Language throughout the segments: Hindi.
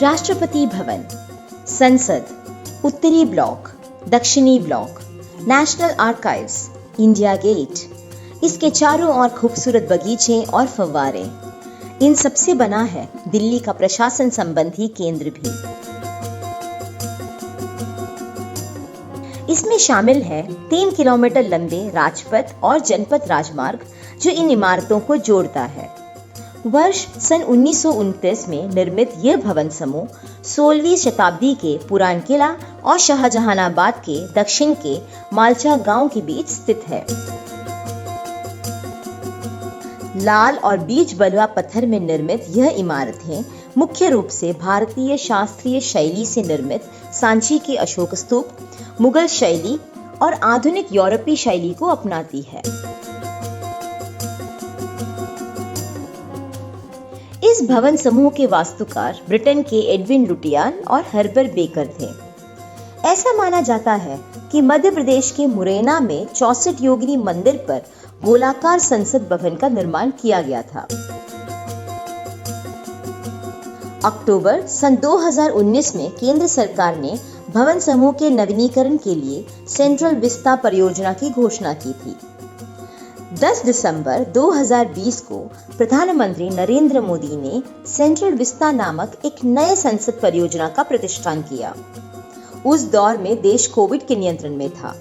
राष्ट्रपति भवन, संसद, उत्तरी ब्लॉक, दक्षिणी block, National Archives, India Gate, इसके चारों ओर खूबसूरत बगीचे और फव्वारे, इन सबसे बना है दिल्ली का प्रशासन संबंधी केंद्र भी। इसमें शामिल है 3 किलोमीटर लंबे राजपथ और जनपथ राजमार्ग जो इन इमारतों को जोड़ता है। वर्ष सन 1929 में निर्मित यह भवन समूह 16वीं शताब्दी के पुरान किला और शाहजहानाबाद के दक्षिण के मालचा गांव के बीच स्थित है। लाल और बीज बलुआ पत्थर में निर्मित यह इमारतें मुख्य रूप से भारतीय शास्त्रीय शैली से निर्मित सांची के अशोक स्तूप, मुगल शैली और आधुनिक यूरोपीय शैली को अपनाती है। इस भवन समूह के वास्तुकार ब्रिटेन के एडविन लुटियन और हर्बर बेकर थे। ऐसा माना जाता है कि मध्य प्रदेश के मुरैना में 64 योगिनी मंदिर पर गोलाकार संसद भवन का निर्माण किया गया था। अक्टूबर सन 2019 में केंद्र सरकार ने भवन समूह के नवीनीकरण के लिए सेंट्रल विस्ता परियोजना की घोषणा की थी। 10 दिसंबर 2020 को प्रधानमंत्री नरेंद्र मोदी ने सेंट्रल विस्ता नामक एक नए संसद परियोजना का प्रतिष्ठान किया। उस दौर में देश कोविड के नियंत्रण में था।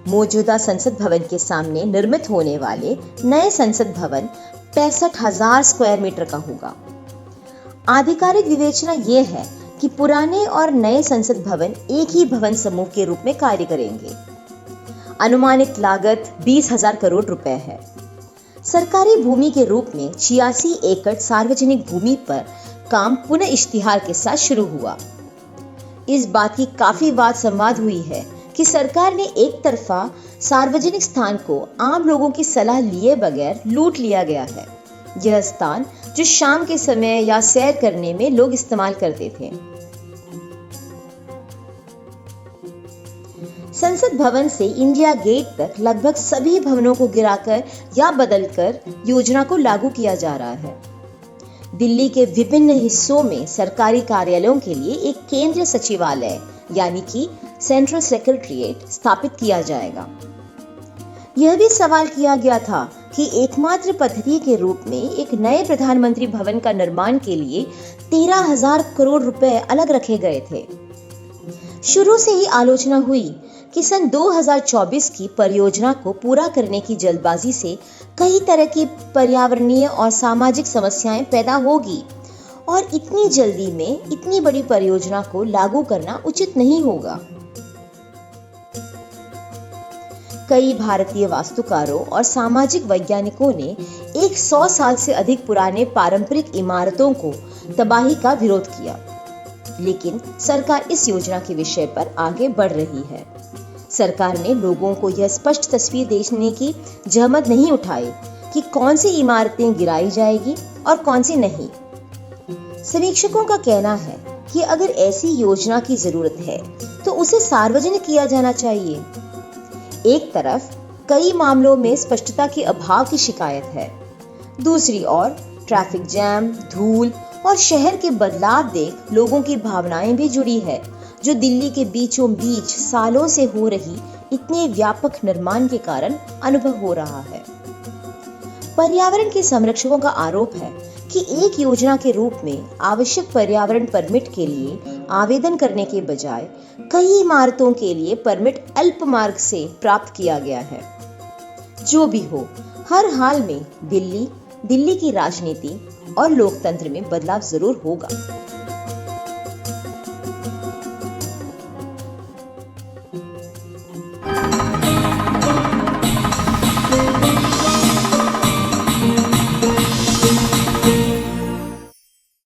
मौजूदा संसद भवन के सामने निर्मित होने वाले नए संसद भवन 65,000 स्क्वायर मीटर का होगा। आधिकारिक विवेचना यह है कि पुराने और नए संसद भवन एक ही भवन समूह के रूप में कार्य करेंगे। अनुमानित लागत 20,000 करोड़ रुपए है। सरकारी भूमि के रूप में 86 एकड़ सार्वजनिक भूमि पर काम पुनः इश्तिहार के साथ शुरू हुआ। इस बात की काफी वाद संवाद हुई है कि सरकार ने एक तरफा सार्वजनिक स्थान को आम लोगों की सलाह लिए बगैर लूट लिया गया है। यह स्थान जो शाम के समय या सैर करने में लोग इस्तेमाल करते थे। संसद भवन से इंडिया गेट तक लगभग सभी भवनों को गिराकर या बदलकर योजना को लागू किया जा रहा है। दिल्ली के विभिन्न हिस्सों में सरकारी कार्यालयों के लिए एक केंद्रीय सचिवालय यानी कि सेंट्रल सेक्रेटरीट स्थापित किया जाएगा। यह भी सवाल किया गया था कि एकमात्र पद्धति के रूप में एक नए प्रधानमंत्री भवन का निर्माण के लिए 13,000 करोड़ रुपए अलग रखे गए थे। शुरू से ही आलोचना हुई कि सन 2024 की परियोजना को पूरा करने की जल्दबाजी से कई तरह की पर्यावरणीय और सामाजिक समस्याएं पैदा होगी और इतनी जल्दी में इतनी बड़ी परियोजना को लागू करना उचित नहीं होगा। कई भारतीय वास्तुकारों और सामाजिक वैज्ञानिकों ने 100 साल से अधिक पुराने पारंपरिक इमारतों को तबाही का विरोध किया, लेकिन सरकार इस योजना के विषय पर आगे बढ़ रही है। सरकार ने लोगों को यह स्पष्ट तस्वीर देने की जहमत नहीं उठाई कि कौन सी इमारतें गिराई जाएगी और कौन सी नहीं। समीक्षकों का कहना है कि अगर ऐसी योजना की जरूरत है तो उसे सार्वजनिक किया जाना चाहिए। एक तरफ कई मामलों में स्पष्टता के अभाव की शिकायत है, दूसरी ओर ट्रैफिक जैम, धूल और शहर के बदलाव देख लोगों की भावनाएं भी जुड़ी है, जो दिल्ली के बीचों बीच सालों से हो रही इतने व्यापक निर्माण के कारण अनुभव हो रहा है। पर्यावरण के संरक्षकों का आरोप है कि एक योजना के रूप में आवश्यक पर्यावरण परमिट के लिए आवेदन करने के बजाय कई इमारतों के लिए परमिट अल्प मार्ग से प्राप्त किया गया है। जो भी हो, हर हाल में दिल्ली की राजनीति और लोकतंत्र में बदलाव जरूर होगा।